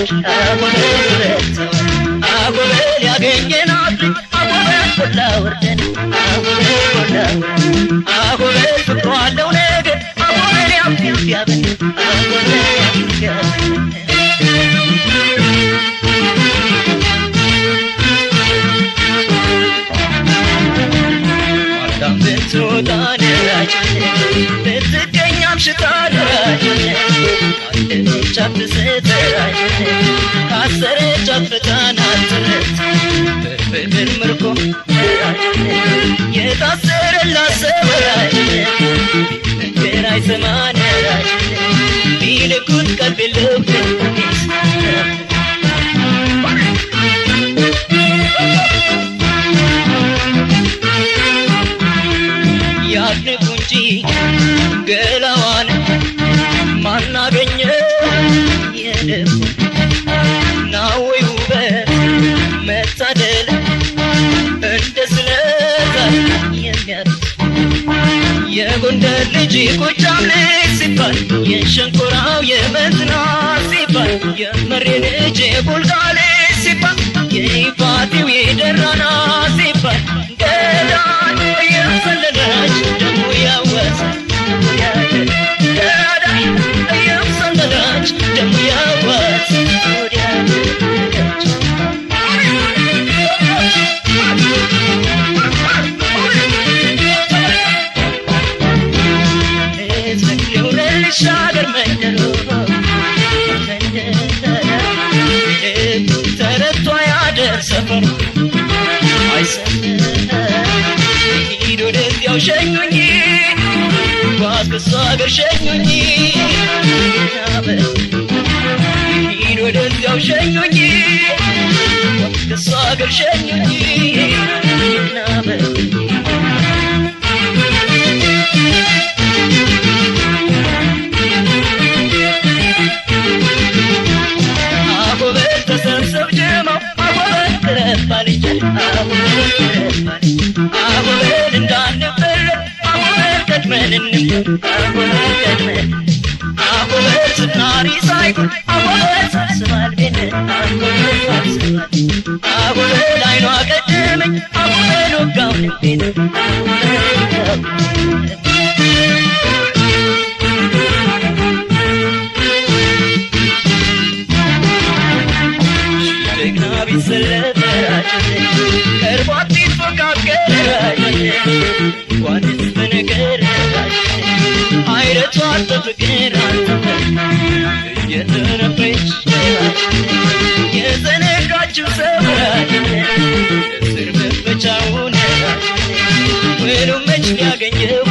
ሰለች አጎበል ያገኘናት አጎበል ቆላ ወርደን አጎበል ፍቅሯ አለው ነገር አጎበል ያብያብን አጎበል ያብያብን አዳም ብትወጣለች ብትገኛም ሽታለች ቻት ስተራች ካሰረች አፍታናት በፍቅር ምርኮ የታሰረላት ሰወራች ፍቅር አይሰማነራች ቢልኩት ቀልብ ልብ ያድንቁ እንጂ ገላዋን ማናገኘ የልብ ናወይ ውበት መታደል እንደ ስለዛ የሚያርስ የጎንደር ልጅ ጎጃም ልጅ ሲባል የሸንኮራው የመትና ሲባል የመሬ ልጅ የቡልጋ ልጅ ሲባል የይፋቴው የደራና ሲባል ገዳን የሰለለች ደሞ ያወሰ ደሞ ያወሰ ሻገር መንደሮ ተረቷ ያደር ሰፈሩ አይሰምር ሂድ ወደዚያው ሸኙኝ ጓዝ ከሷ አገር ሸኙኝ ሂድ ወደዚያው ሸኙኝ ጓዝ ከሷ አገር ሸኙኝ አጎበል እንዳንበል አጎበል ቀድመን አጎበል ስናሪ ሳይሆን አጎበል ሰብስባል ቤት አጎበል አይኗ ቀደመኝ አጎበል ወጋው ልቤን ጀግና ቢሰለፈራች ከርቧት ቢፎካከራች እንኳንስ በነገራች አይረቷ ተፍቅር እየተነፈች የዘነጋችው ሰራች እስር መፈቻውን ወዶ መች ያገኘው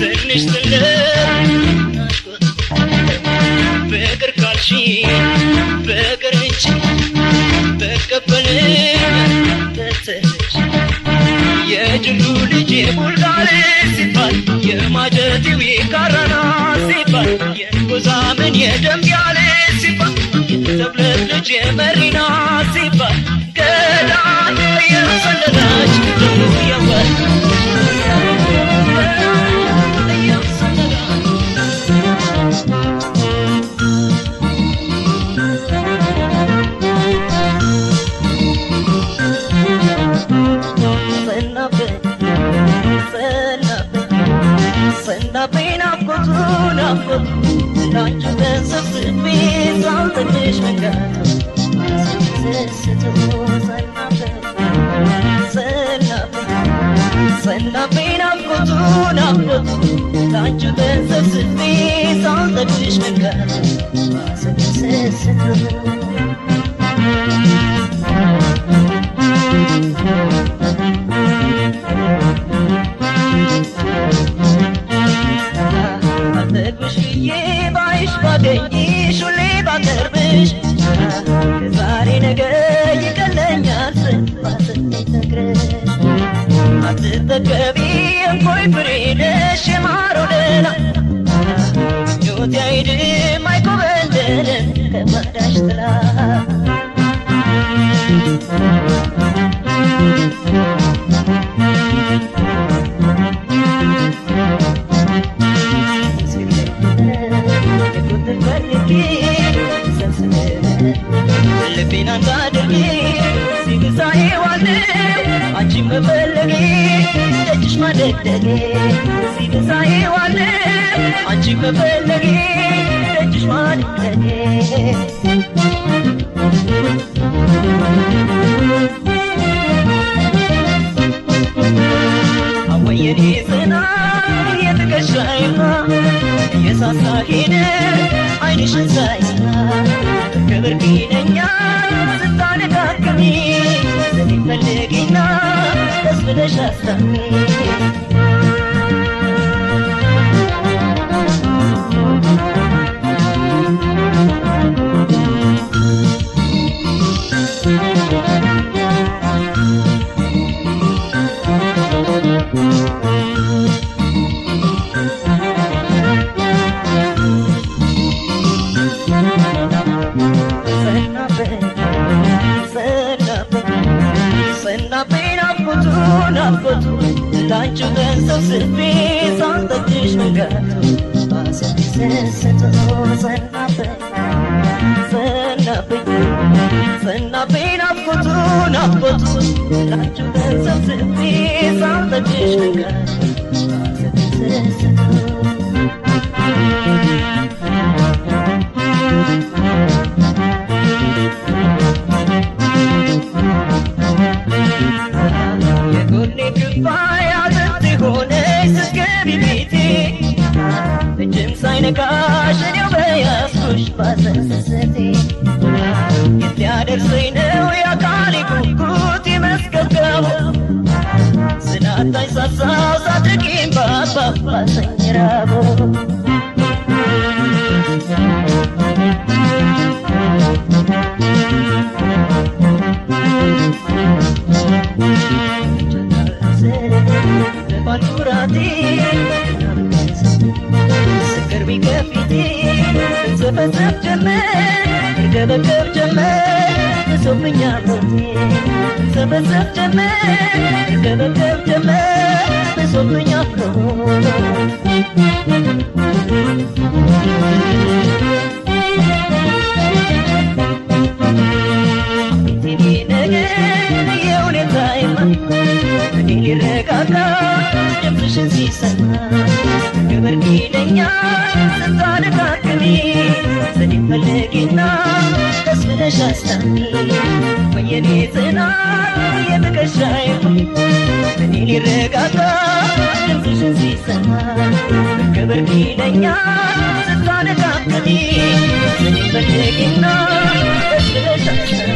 ትንሽ ትልቅ ፍቅር ካልሽ ፍቅር እንጂ ተቀበለኝ ተተች የጅሉ ልጅ የቡልጋ ልጅ ሲባል የማጀቴው የካራና ሲባል የጎዛምን የደምቢያ ልጅ ሲባል የተብለት ልጅ የመሪና ሲባል ገዳን የሰለላች ደሞ ያወል ሰናበና ቆቱና ቆቱ ላንቺ ተሰብስቤ ሳልተሽ መንጋቱ ሰናበና ቆቱና ቆቱ ላንቺ ተሰብስቤ ሳልተሽ መንጋቱ ባገኝሽ ሁሌ ባቀርብሽ ከዛሬ ነገ ይቀለኛል ስንባትነግረሽ አትጠገቢ እንኮይ ፍሬነሽ የማረው ሌላ ሕይወት አይድም አይኮበልልም ከጓዳሽ ጥላ ልቤን አንተ አድርጌ ሲብሳዬ ዋለ አንቺን መፈለጌ ደጅሽ ማደግደጌ ሲብሳዬ ዋለ አንቺን መፈለጌ ደጅሽ ማደግደጌ አወየኔ ጽና የትከሻይማ የሳሳ ሄደ አይንሽን ሳይና ክብር ቢነኛ ስታነካክሚ ለኔ ፈልጊና ደስ ብለሽ አስታሚ ናፍቆቱ ላንቺ ገንዘብ ስቤ ሳንጠጅሽ መንጋቱ አሰሰሰቶ ሰናበኝ ናፍቆቱ ላንቺ ገንዘብ ስቤ ሳንጠጅሽ መንጋቱ አሰሰሰቶ ሳይነካሽ እኔው በያዝኩሽ ባሰሰሰቴ የት ሊያደርሰኝ ነው የአካሌ ጉጉት የመስገብገቡ ስላጣኝ ሳሳው ሳድቂም ባባባሰኝ ራቦ ባንኩራቴ ስክር ቢከፊቴ ዘፈዘፍ ጀመር ይርገበገብ ጀመር ብሶብኛ ሞቴ ዘፈዘፍ ጀመር ይርገበገብ ጀመር ብሶብኛ ቤቴኔ ነገር የሁኔታይማ እኔ ሊረጋጋ ድምፅሽን ሲሰማ ክብር ቢለኛል ስታነካክሚ ዘዴ ፈልጊና ደስ ብለሽ አስታሚ ወየኔ ጽናት የትከሻዬ እኔ ሊረጋጋ ድምፅሽን ሲሰማ ክብር ቢለኛል ስታነካክሚ ዘዴ ፈልጊና ደስ ብለሽ አስታሚ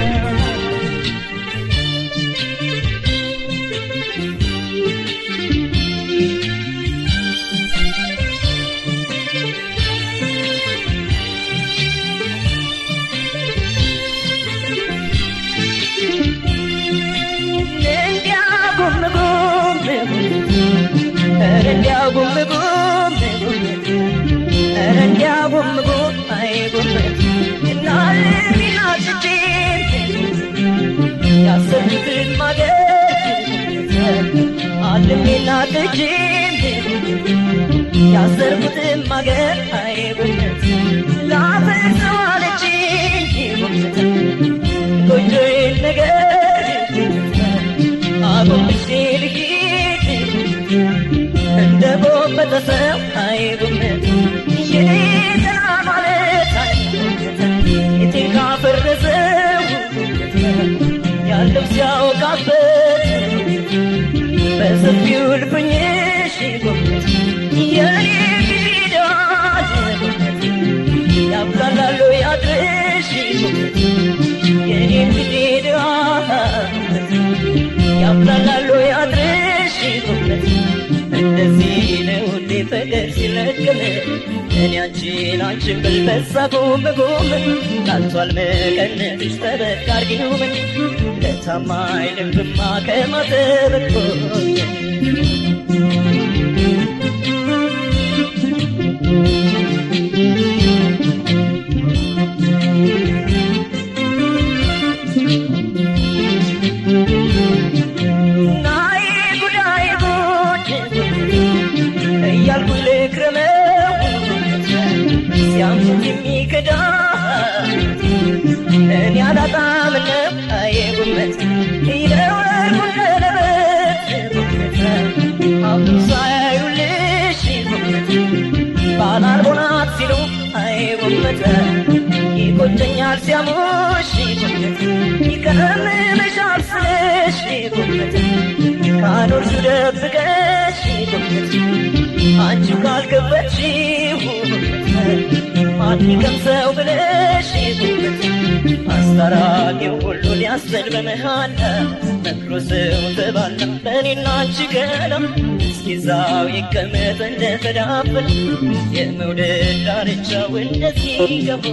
ያሰብኩትን ማገር አልሜና ልጅም ያሰርኩትን ማገር አይቡነት ላፈርሰው አለችኝ ጎጆዬን ነገር አጎንብሼ ልሂድ እንደ ጎበጠ ሰው አይቡነት የኔ ስራ ማለት የቴን ካፈረሰው ያለው ሲያወቃበት በሰፊው ልብኝሽ የኔ ፊዳል ያብላላሉ ያድርሽ የኔ ፊዳል ያብላላሉ ያድርሽ እንደዚህ ነው እንዴ ፍቅር ሲለቅም እኔ አንቺን ብል በዛ ጎም ቃልቷል መቀነትሽ ጠበቅ አርጊው ለታማኝ ልብማ ከማተበቆ ይመሻል ሲያሙሽ ይቀምምሻል ስለሽ ካኖርሽ ደብቀሽ አንቺው ካልገባችው ማን ይቀምሰው ብለሽ አስታራቂው ሁሉ ሊያስበል በመሃላ መክሮ ሰው ተባላ በእኔና አንቺ ገና እስኪ እዛው ይቀመጥ እንደተዳፈን የመውደድ ዳርቻው እንደዚህ ገባ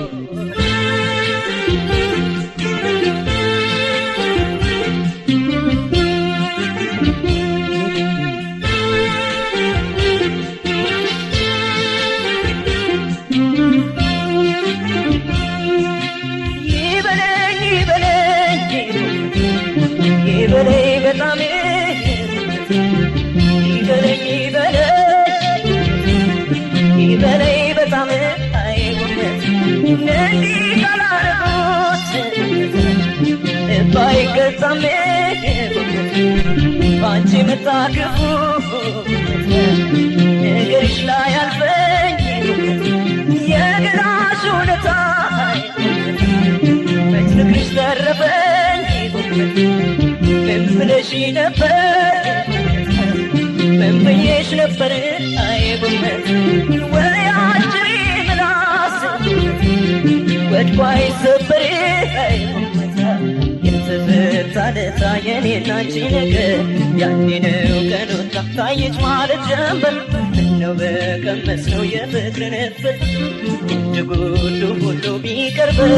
ይበለኝ በጣም ይበለኝ በጣም አይጎመት እንዲህ ካላረጉት ባይገዛም ባንቺ መጣክፉ ነገርሽ ላይ አልፈኝ የገላሽ ውለታ መች ፍቅርሽ ተረፈኝ ምን ብለሽ ነበር ምን ብዬሽ ነበር አይጎመት ወይ አጭሪ ምላስ ወድቋ አይሰበር አይጎመት የተፈታ ለታ የኔና አንቺ ነገር ያኔ ነው ቀኑታ ታየች ማለት ጀንበር ምነው በቀመስነው የፍቅርን እፍር እንደ ጉዱ ሁሉ ቢቀርበው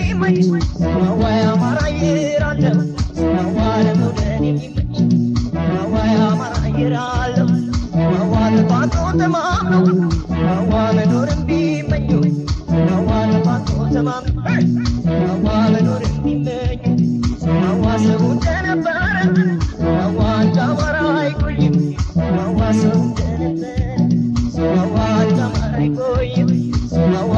Why am I ዋያ ማራየራለሁ ዋዋለ ባቶ ተማምነው ዋዋለ ኖርም ቢመኙ ዋዋለ ባቶ ተማምነው ዋዋለ ኖርም ቢመኙ ዋዋ ሰው እንደነበረ ዋዋ እንዳማራ አይቆይም ዋዋ ሰው እንደነበረ ዋዋ እንዳማራ አይቆይም ዋዋ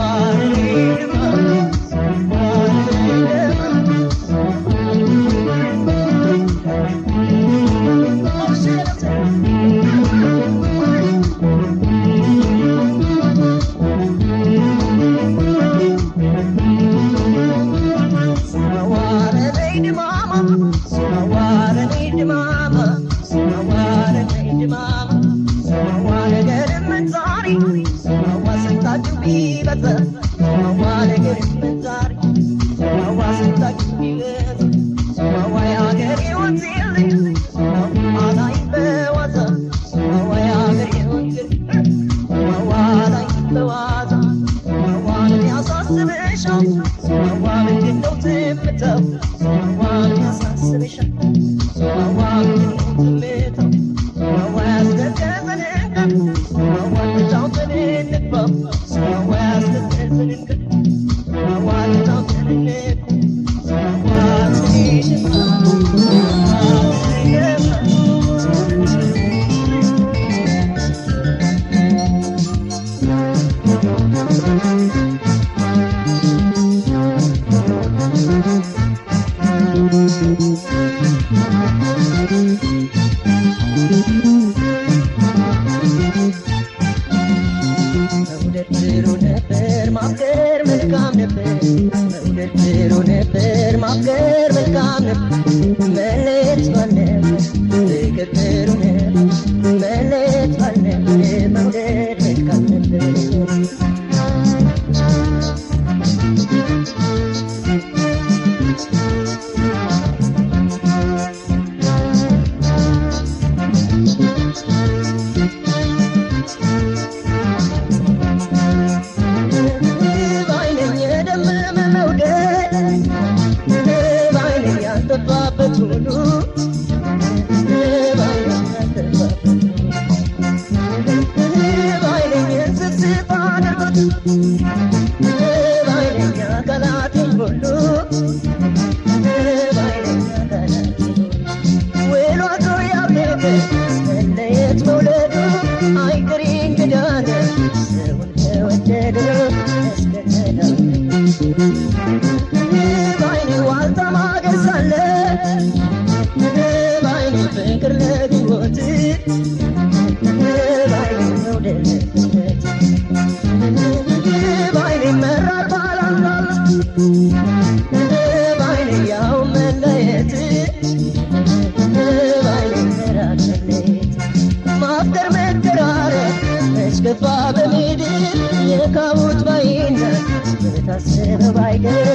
By the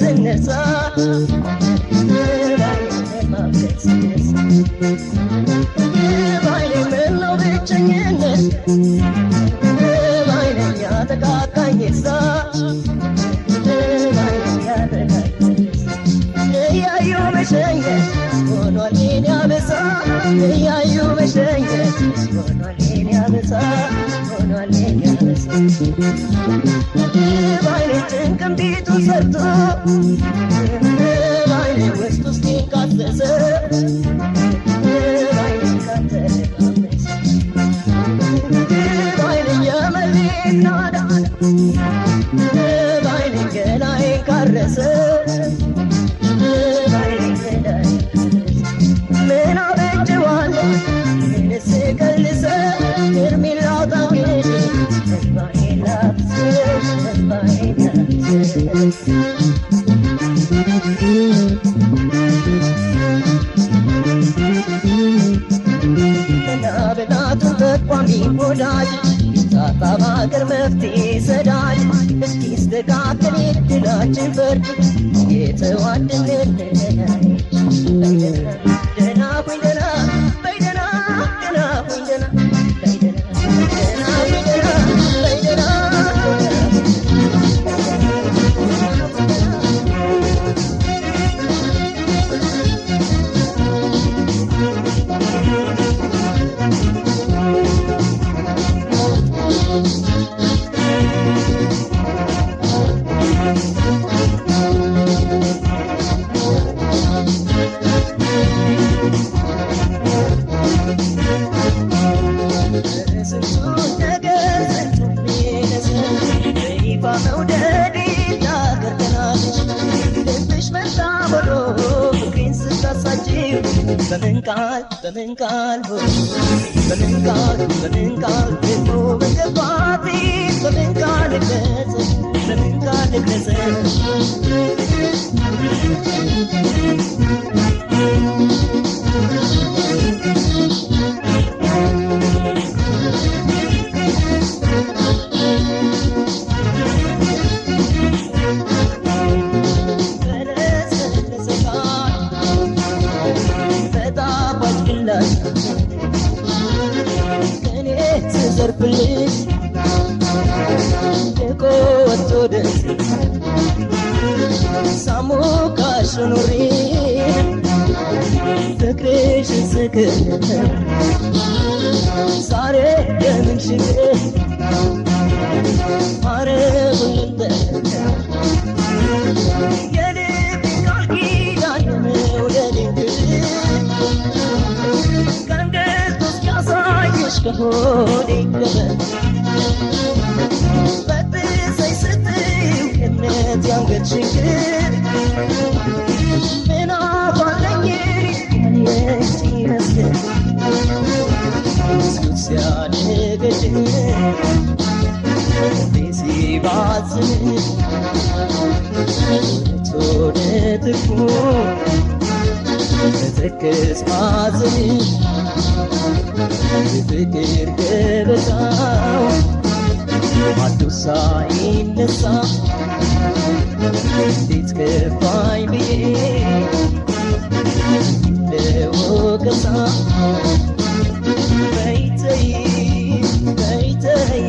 ስነሳ ባይኔ ምነው ብቸኝነት ባይነኛ ተቃቃኝሳ ባይነኛ ተቃቃኝሳ እያዩ መሸኘት ሆኗል የኔ አበሳ እያዩ መሸኘት ሆኗል የኔ አበሳ ሆኗል የኔ አበሳ ባይኔ ጭንቅም ቤቱ ሰርቶ ባይኔ ውስጥ ውስጤን ካሰሰ ባይኔ ካተረማመሰ ባይኔ የመሬት ናዳ ባይኔ ገላዬን ካረሰ ባይኔ ገላዬን ካረሰ ምን አበጀዋለሁ ምንስ ቀልሰ እርሜን ላውጣ እንግዲህ እንባዬን ላፍስስ እንባዬን ላፍስስ በናቱን ተቋሚ ወዳጅ ጣጣ በአገር መፍትሄ ሰዳጅ እስኪ ስተካከል የድላችን ፈርድ የተዋድን እንለያይ ደህና ሁኝ ደህና በይ ደህና ደህና ሁኝ ደህና በይ ደህና ደህና ሁኝ ደህና በይ ደህና በምን ቃል በምን ቃል በምን ቃል በምን ቃል ደግሞ በገባቴ በምን ቃል ልግለጽ በምን ቃል ልግለጽ ዘርብልሽ ደቆ ወጥቶ ደስ ሳሙካሽ ኑሪ ፍቅርሽን ስክር ዛሬ የምን ሽግር ማረጉን የልብ ቃል ኪዳን የመውደድ ከንገት ውስጥ ያሳየሽ ከሆዴ ገበን በጥሰይ ስትይው እምነት ያንገት ችግር ምን አባለኝ ያንቺ መስገን ስኩት ሲያደገች ሲባዝን ቶደትኩ ተተክስ ማዝን ፍቅር ገበታው ማዱሳ ይነሳ እንዴት ከፋኝ ብዬ ለወቀሳ በይተይ በይተይ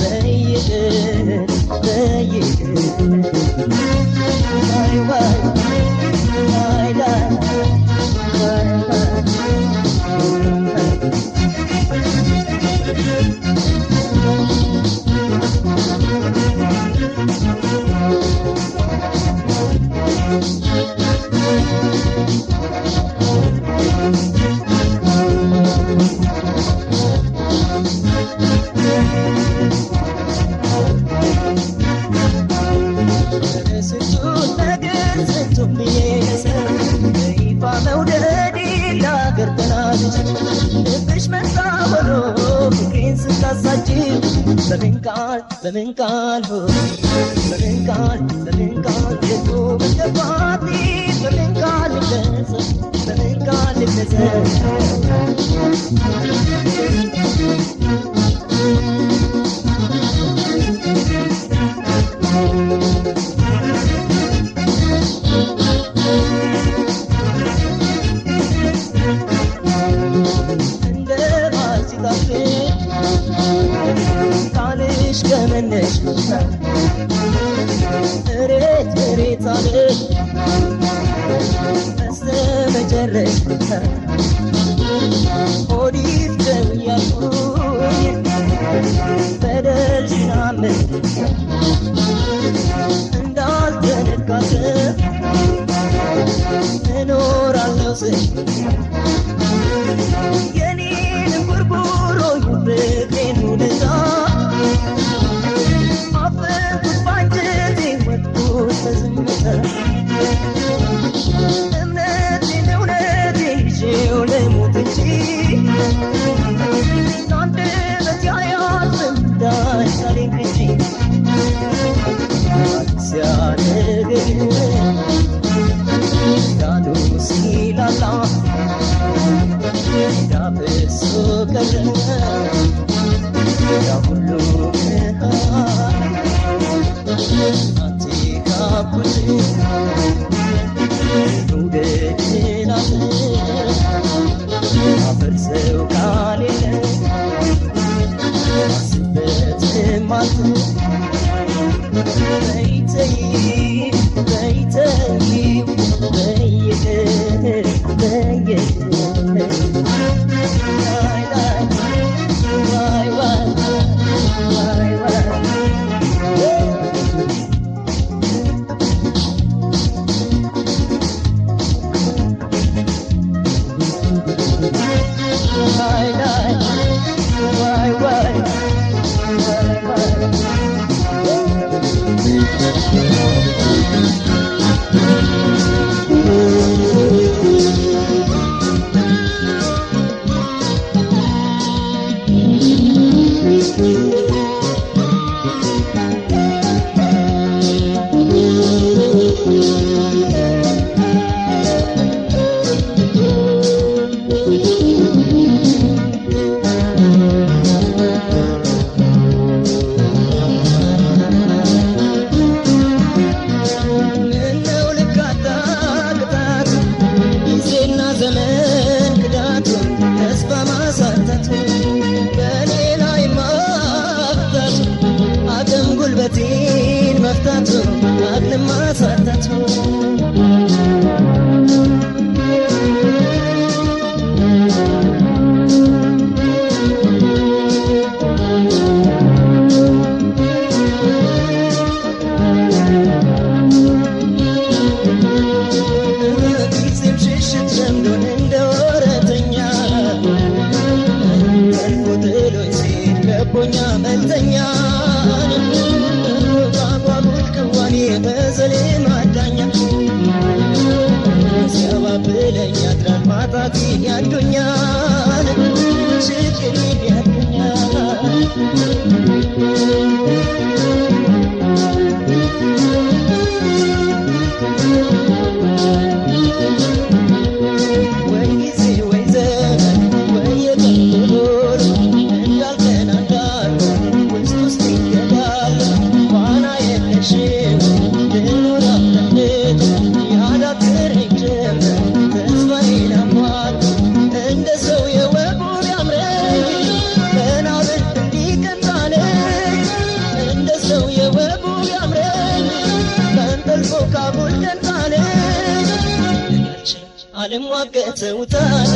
በይቅር በይቅር ዋይ ዋይ ዋይ ላይ በምን ቃል በምን ቃል በምን ቃል በምን ቃል ደግሞ በገባቴ በምን ቃል ልግለጽ በምን ቃል ልግለጽ በስተመጨረሻ ሆዲት ደውያልኩኝ በደልሽን አመንኩ እንዳልተነካሰ እኖራለሁ ስል የኔን ጉርጉሮ ፍቅሬን ሁኔታ አፈንኩት ባንጀቴ ወጥኩት በዝምታ እምነቴን እውነቴን ይዤው ልሙት እንጂ ለአንደበቴ አያልፍም ዳንሳሌን እንጂ ሲያደርገኝ ዳኑ ሲላላ ዳብሶ ቀረ ያ ሁሉ አንቺ ካኩት ውደድን አፈርሰው ካሌለ አስበትም አልኩ በይተይ በይተይ በይት በይት ላይ ላይ ዋይ ዋይ ዋይ ዋይ ጉልበቴን መፍታቱ አቅልም ማሳጣቱ ጊዜም ሽሽት ለምዶን እንደ ወረተኛ ከልፎ ጥሎኝ ሲል ገቦኛ መልተኛ በዘሌ ማዳኛ ሲያባብለኝ ያድራል ማጣቴን ያዱኛል ችግሬን ያዱኛል ወይ ጊዜ ወይ ዘመን ወይ የቀን ኖሮ እንዳልተናዳሉ ውስጥ ውስጥ ይገባል ዋና የለሽም ዓለም ዋገተውታለ